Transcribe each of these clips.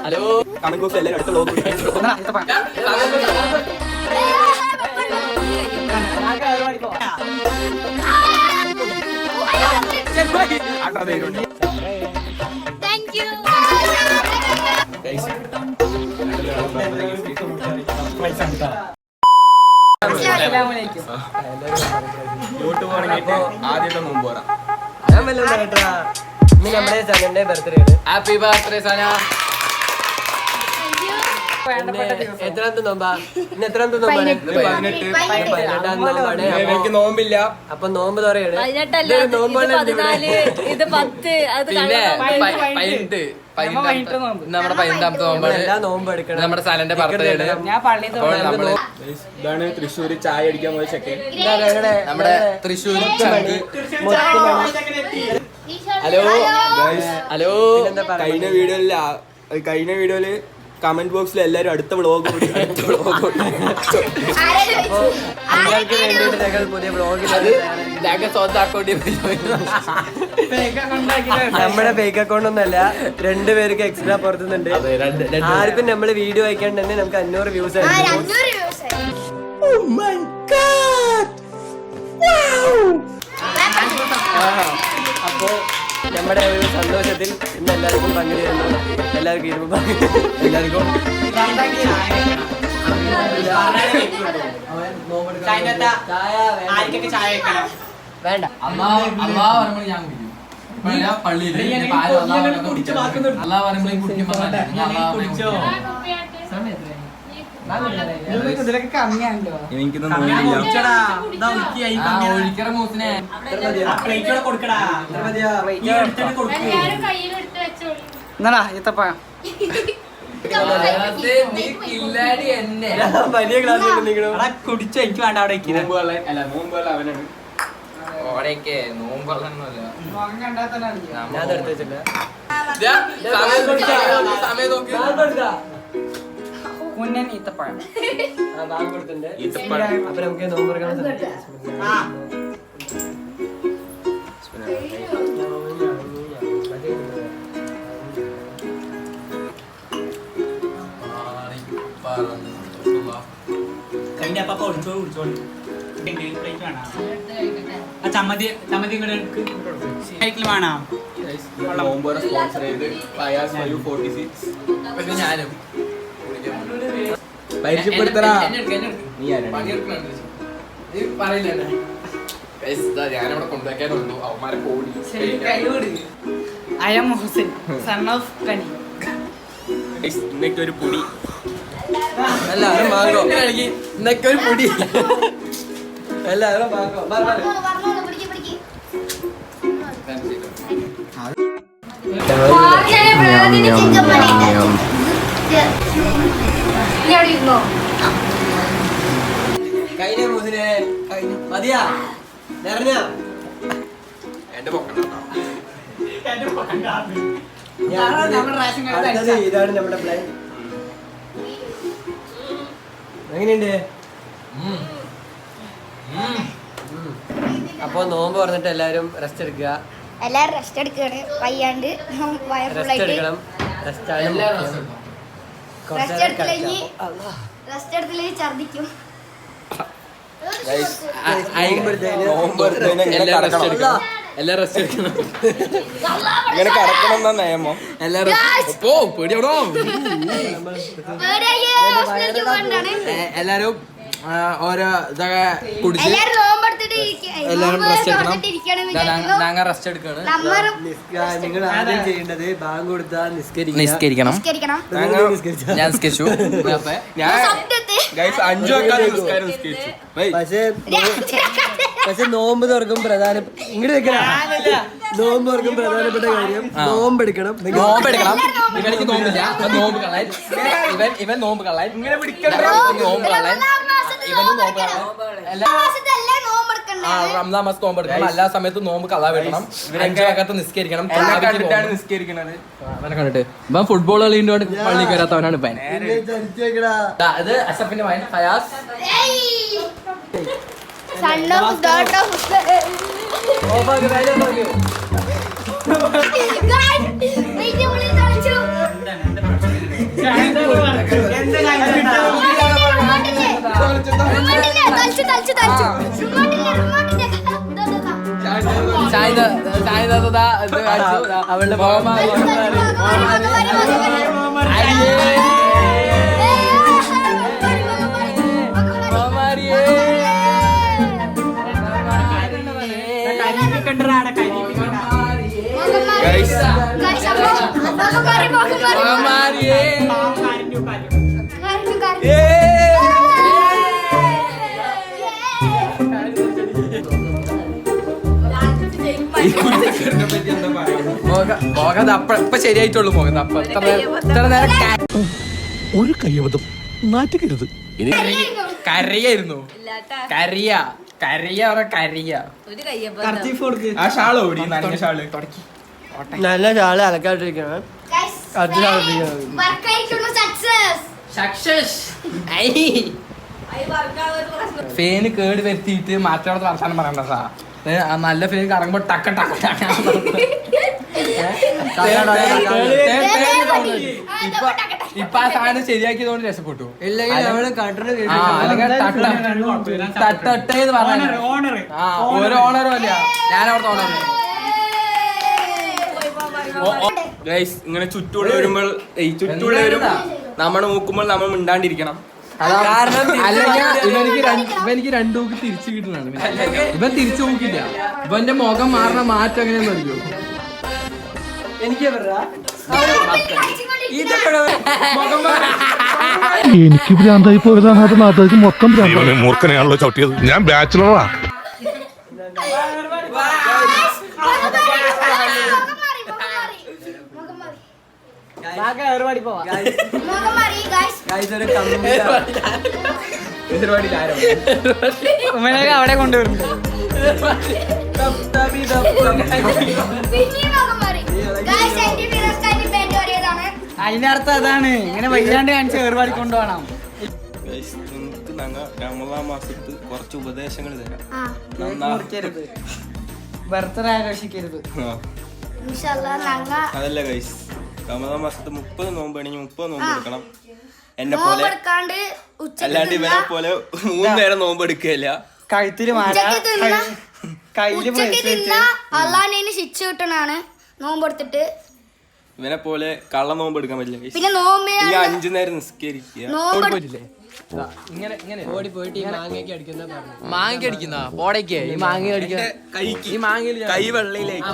Hello comment box എല്ലാവരും അടുത്ത vlog YouTube തുടങ്ങിയിട്ട് ആദ്യത്തെ മുമ്പ് പറയാം. നമ്മുടെ സനന്റെ ബർത്ത്ഡേ ആണ്. ഹാപ്പി ബർത്ത്ഡേ സന. എത്രാമത്തെ നോമ്പാ? ഇന്ന് എത്രാമത്തെ നോമ്പാണ്? 18 നോമ്പാണ്. എനിക്ക് നോമ്പില്ല. അപ്പൊ നോമ്പ് തുറയാണ്. നമ്മുടെ 15ാമത്തെ നോമ്പാണ്. നോമ്പ് എടുക്കണം. നമ്മുടെ സനന്റെ ബർത്ത്ഡേ ആണ്. ഇതാണ് തൃശ്ശൂര് ചായ അടിക്കാൻ പോയ ചെക്കൻ. നമ്മുടെ തൃശ്ശൂർ ഹലോ ഹലോ. കഴിഞ്ഞ വീഡിയോയില് കമന്റ് ബോക്സിൽ എല്ലാരും അടുത്ത വ്ളോഗ് നിങ്ങൾക്ക് വേണ്ടിയിട്ട് ഞങ്ങൾ പുതിയ വ്ളോഗിൽ നമ്മുടെ ഫേക്ക് അക്കൗണ്ട് ഒന്നല്ല, 2 പേർക്ക് എക്സ്ട്രാ പുറത്തുന്നുണ്ട്. ആർക്കും നമ്മള് വീഡിയോ അയക്കാണ്ട് തന്നെ നമുക്ക് 500 വ്യൂസ് ആയിരുന്നു. അപ്പോ നമ്മുടെ ഒരു സന്തോഷത്തിൽ ഇന്ന് എല്ലാവർക്കും പങ്കുചേരുന്നു. എല്ലാവർക്കും എല്ലാവർക്കും വേണ്ട. വലിയ ക്ലാസ് കുടിച്ചോ എനിക്ക് വേണ്ട അവിടെ ഞാൻ എടുത്ത് വെച്ചില്ല. ബാങ്ക് കൊടുത്തിട്ടുണ്ട്. അപ്പൊ നമുക്ക് നോമ്പ് തുറക്കാൻ ചമ്മതി വേണം. സ്പോൺസർ ചെയ്ത് ഞാനും പരിചയപ്പെടുത്തറാ. ഞാനവിടെ കൊണ്ടുവയ്ക്കാനുള്ളൂ. അവന്മാരെ പോടി. I am Hussein, son of Kani. ഇന്നൊക്കെ ഒരു പൊടി എല്ലാവരും മാങ്കോ. ഇന്നൊക്കെ ഒരു പൊടി. എല്ലാവരും മാങ്കോ. കഴിഞ്ഞ മൂസിനെ മതിയാ നിറഞ്ഞ എന്റെ പൊക്കണ്ട. ഇതാണ് നമ്മുടെ പ്ലാൻ. എങ്ങനെയുണ്ട്? അപ്പൊ നോമ്പ് പറഞ്ഞിട്ട് എല്ലാരും റെസ്റ്റ് എടുക്കുക. എല്ലാരും റെസ്റ്റ് എടുക്കുകയാണ്. വയ്യാണ്ട് റെസ്റ്റ് എടുക്കണം. റെസ്റ്റ് എടുത്തില്ലെങ്കിൽ ഛർദിക്കും. എല്ലാം റെസ്റ്റ് എടുക്കണം. ഇങ്ങനെ കടക്കണം എന്നാ നിയമം. എല്ലാരും ഓരോ ഇതൊക്കെ കുടിച്ച് എല്ലാരും റെസ്റ്റ് എടുക്കണം. ഞങ്ങൾ റെസ്റ്റ് എടുക്കണം. നിങ്ങൾ ആദ്യം ചെയ്യേണ്ടത് ബാങ്ക് കൊടുത്താൽ നിസ്കരിക്കണം. ഞാൻ നിസ്കരിച്ചു. പക്ഷെ നോമ്പ് തുറക്കും ഇങ്ങോട്ട് വെക്കണം. നോമ്പ് തുറക്കും പ്രധാനപ്പെട്ട കാര്യം നോമ്പെടുക്കണം. നോമ്പെടുക്കണം. ഇവനിക്ക് നോമ്പില്ല. നോമ്പ് കളയാൻ ഇവൻ നോമ്പ് കളയാൻ നോമ്പ് കളയാൻ ഇവനും നോമ്പ് കളയാൻ. റംസാൻ മാസം നോമ്പ് എടുക്കണം. എല്ലാ സമയത്തും നോമ്പ് കളാ വെട്ടണം. 5 വകത്ത് നിസ്കരിക്കണം. നിസ്കരിക്കണത് അവനെ കണ്ടിട്ട് ഇവൻ ഫുട്ബോൾ കളിന്റെ പള്ളി കയറാത്തവനാണ് ഇവൻ. ഇത് അസഫിന്റെ മകൻ Fayaz. Son of daughter of അവളുടെ മോഹത് അപ്പ ശരിയായിട്ടുള്ളൂ. മോഹത് അപ്പ ഇത്ര നേരം ഒരു കയ്യബദ്ധം നാറ്റുകരുത്. കരയായിരുന്നു. കരിയ ആ ഷാള് ഓടി നല്ല ഷാള് നല്ല ഷാള് അലക്കാട്ടിരിക്കണം. ഫേന് കേട് വരുത്തിയിട്ട് മാറ്റാത്ത വർഷാനം പറയണ്ട സാ. നല്ല ഫേൻ കറങ്ങുമ്പോ ടക്ക ടക്ക ഇപ്പൊ ആ സാധനം ശരിയാക്കിയതുകൊണ്ട് രക്ഷപ്പെട്ടു. തട്ടേന്ന് പറഞ്ഞ ഒരു ഓണറും അല്ല, ഞാൻ അവിടുത്തെ ഓണർ. ഗൈസ് ഇങ്ങനെ ചുറ്റുള്ളവരുമ്പോൾ ചുറ്റുള്ളവരും നമ്മൾ നോക്കുമ്പോൾ നമ്മൾ മിണ്ടാണ്ടിരിക്കണം. ഇവനിക്ക് രണ്ടു നോക്കി തിരിച്ചു കിട്ടുന്നതാണ്. ഇവൻ തിരിച്ചു നോക്കില്ല. ഇവന്റെ മുഖം മാറണ മാറ്റം എങ്ങനെയാന്ന് അറിയോ? എനിക്ക് ഭ്രാന്തായി പോയതാണ്. അത് നാട്ടുകാർക്ക് മൊത്തം മൂർഖനെയാണല്ലോ ചവിട്ടിയത്. ഞാൻ ബാച്ചിലറാ. അവിടെ കൊണ്ടുവരും. അതിനർത്ഥം അതാണ്, ഇങ്ങനെ വയ്യാണ്ട് കാണിച്ച് ഏർപാടി കൊണ്ടുപോകണം. നിങ്ങൾക്ക് ഞങ്ങൾ റമദാൻ മാസത്ത് കുറച്ച് ഉപദേശങ്ങൾ തരാം. ബർത്ത്ഡേ ആഘോഷിക്കരുത്. അതല്ല ഗൈസ്, റമദാൻ മാസത്ത് 30 നോമ്പാണെങ്കിൽ 30 നോമ്പ് എടുക്കണം. എന്നെ പോലെ അല്ലാണ്ട് ഇവനെ പോലെ 3 നേരം നോമ്പ് എടുക്കുകയില്ല. കഴുത്തില് അള്ളാഹുവിന് ശിക്ഷ കിട്ടണാണ് നോമ്പെടുത്തിട്ട്. ഇവനെ പോലെ കള്ള നോമ്പ് എടുക്കാൻ പറ്റില്ല. പിന്നെ നോമ്പ് 5 നേരം നിസ്കരിക്കുക. ഓടി പോയിട്ട് മാങ്ങയ്ക്ക് അടിക്കുന്ന മാങ്ങ അടിക്കുന്ന പോടേക്ക് ഈ മാങ്ങ അടിക്കുന്ന കൈക്ക് ഈ മാങ്ങയിൽ കൈ വെള്ളയിലേക്ക്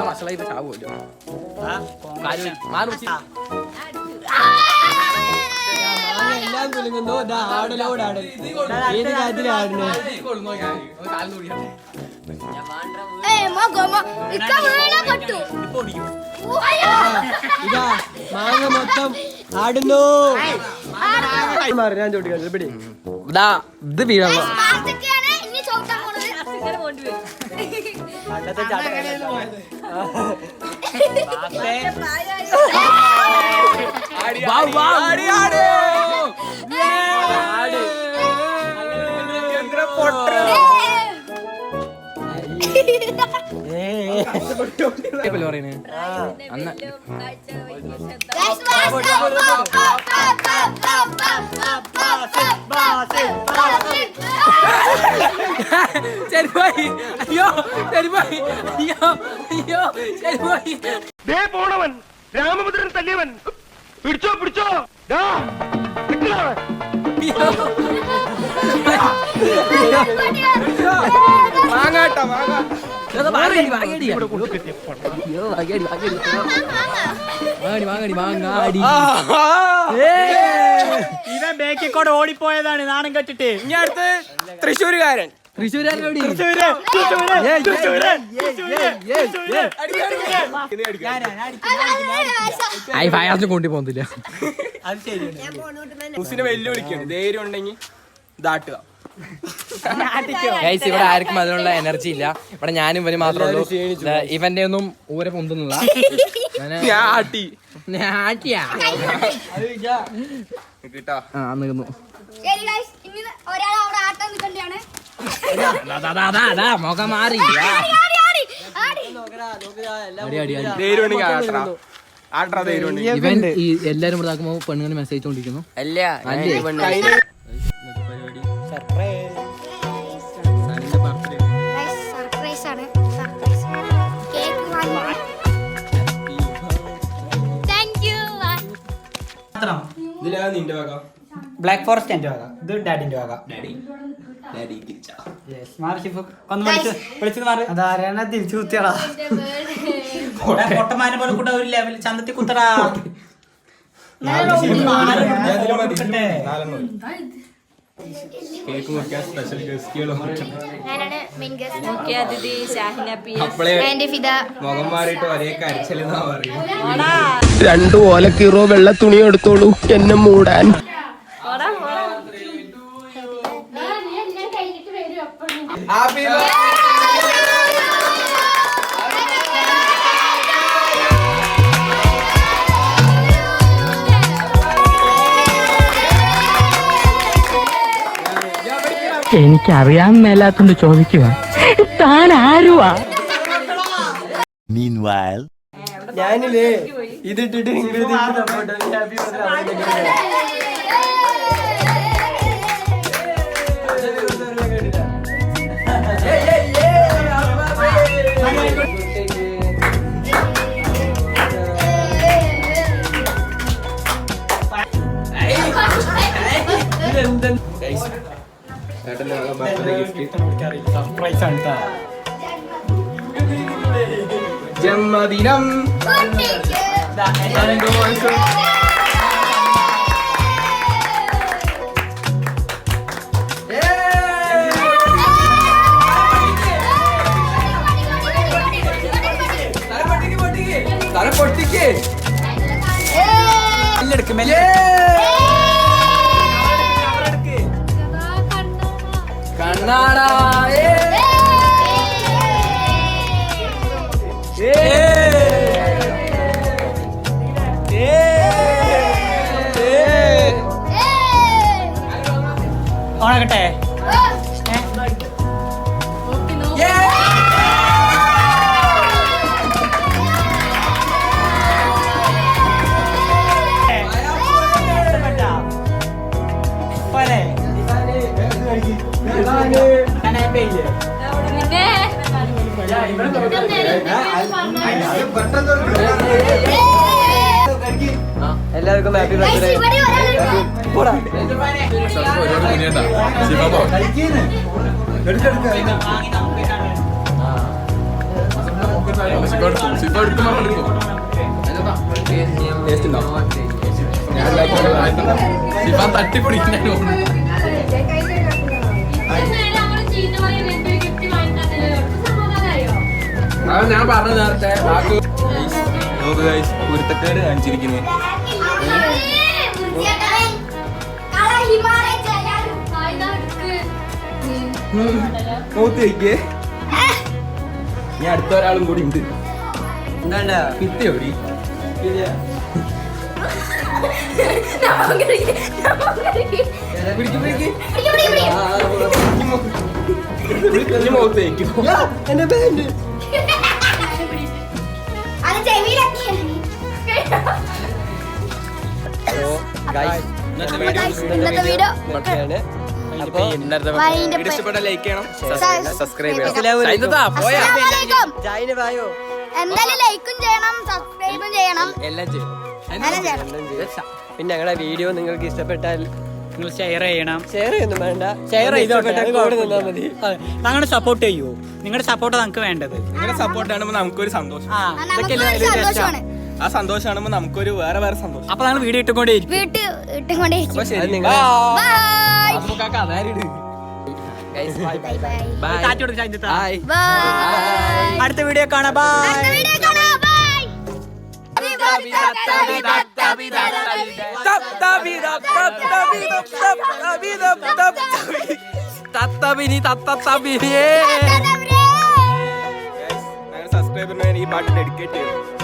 മസാല ചാവുമല്ലോ. മാറി എല്ലാം കുലുങ്ങുന്നു. ആടലോടാണ് ഏത് കാര്യത്തിലാടുന്നേ? ഇതാ മാങ്ങ മൊത്തം ആടുന്നു. ഞാൻ ചോദിക്കാം പിടി. ഇത് വീഴാൻ പണ്ടത്തെ ചാട്ടം ശരിപോയി. അയ്യോ ശരിപോയി. അയ്യോ അയ്യോ ശരിപോയി. പോണവൻ രാമഭദ്രൻ തല്ലിയവൻ. പിടിച്ചോ പിടിച്ചോ. വാങ്ങാട്ടോ വാങ്ങാ. ഇവൻ ബേക്കിക്കോട് ഓടിപ്പോയതാണ് നാണം കെട്ടിട്ട്. ഇനി അടുത്ത് തൃശ്ശൂരുകാരൻ. കൊണ്ടു പോകുന്നില്ല. മുസിനെ വെല്ലുവിളിക്കാണ്. ധൈര്യം ഉണ്ടെങ്കിൽ ഇതാട്ടുക. ഇവിടെ ആർക്കും അതിനുള്ള എനർജി ഇല്ല. ഇവിടെ ഞാനും ഇവന് മാത്രമേ ഉള്ളൂ. ഇവന്റെ ഒന്നും ഊരെ പൊന്തുന്നില്ല. കിട്ടാ നിന്നു. മുഖം മാറി. ഇവൻ എല്ലാരും ഇവിടെ ആക്കുമ്പോ പെണ്ണുങ്ങൾ മെസ്സേജ് കൊണ്ടിരിക്കുന്നു. അല്ല ഇതിലാ നിന്റെ വക. ബ്ലാക്ക് ഫോറസ്റ്റ് എന്റെ വക, ഇത് ഡാഡിന്റെ വക. ഡാഡി തിരിച്ചാ. അതാരാണ് തിരിച്ചു കുത്തിയടാ പൊട്ടമാനെ പോലെ കൂട്ട ഒരു ലെവൽ ചന്തത്തിൽ കുത്തടാ. കേക്ക് മുറിക്കാൻ സ്പെഷ്യൽ ഗസ്റ്റുകളും മുഖ്യ അതിഥി ഷാഹിന പി അപ്പളേ ആൻഡ് ഫിദ. മുഖം മാറിയിട്ട് ഒരേ കരച്ചിലെന്നാ പറയും. 2 ഓലക്കീറോ വെള്ള തുണി എടുത്തോളൂ എന്നെ മൂടാൻ. എനിക്കറിയാൻ മേലാത്തോണ്ട് ചോദിക്കുക, താൻ ആരുവാ? ഞാനില്ലേ ഇതിട്ടിട്ട് നിങ്ങൾ ഹാപ്പി ജന്മദിനം. പൊട്ടിക്ക് കണ്ണാടാ. ഓണാകട്ടെ. എല്ലാവർക്കും ഹാപ്പി ബർത്ത്ഡേ. തട്ടിപ്പൊടിക്കാൻ ഞാൻ പറഞ്ഞു നേരത്തെ കുരുത്തക്കേട് കാണിച്ചിരിക്കുന്നത്. നോക്കിയേ, ഇനി അടുത്ത ഒരാളും കൂടി ഉണ്ട്. എന്താണ്ടാ കിട്ടിയോടി? മുഖത്തേക്കും എന്റെ ബാൻഡ്. ഇന്നത്തെ വീഡിയോ ഇഷ്ടപ്പെട്ട ലൈക്ക് ചെയ്യണം, സബ്സ്ക്രൈബ് ചെയ്യണം. ചായന് വായോ. എന്തായാലും ലൈക്കും ചെയ്യണം, സബ്സ്ക്രൈബും ചെയ്യണം, എല്ലാം ചെയ്യും. എല്ലാം ചെയ്യണം. പിന്നെ ഞങ്ങളുടെ വീഡിയോ നിങ്ങൾക്ക് ഇഷ്ടപ്പെട്ടാൽ നിങ്ങൾ ഷെയർ ചെയ്യണം. ഷെയർ ഒന്നും വേണ്ട, ഷെയർ ചെയ്തോട്ടെ, കൂടെ നിന്നാ മതി. ഞങ്ങളുടെ സപ്പോർട്ട് ചെയ്യൂ. നിങ്ങളുടെ സപ്പോർട്ട് നമുക്ക് വേണ്ടത്. നിങ്ങളുടെ സപ്പോർട്ട് കാണുമ്പോൾ നമുക്കൊരു സന്തോഷം. നമുക്കൊരു സന്തോഷമാണ്. ആ സന്തോഷം കാണുമ്പോൾ നമുക്കൊരു വേറെ സന്തോഷം. അപ്പൊ ഞങ്ങൾ വീഡിയോ ഇട്ടുകൊണ്ടേയിരിക്കും. വീട്ടിൽ ഇട്ടുകൊണ്ടേയിരിക്കും. അപ്പൊ ശരി, നിങ്ങൾ അടുത്ത വീഡിയോ കാണാം. ബൈ. സബ്സ്ക്രൈബറിന് ഈ പാട്ട് ഡെഡിക്കേറ്റ് ചെയ്യും.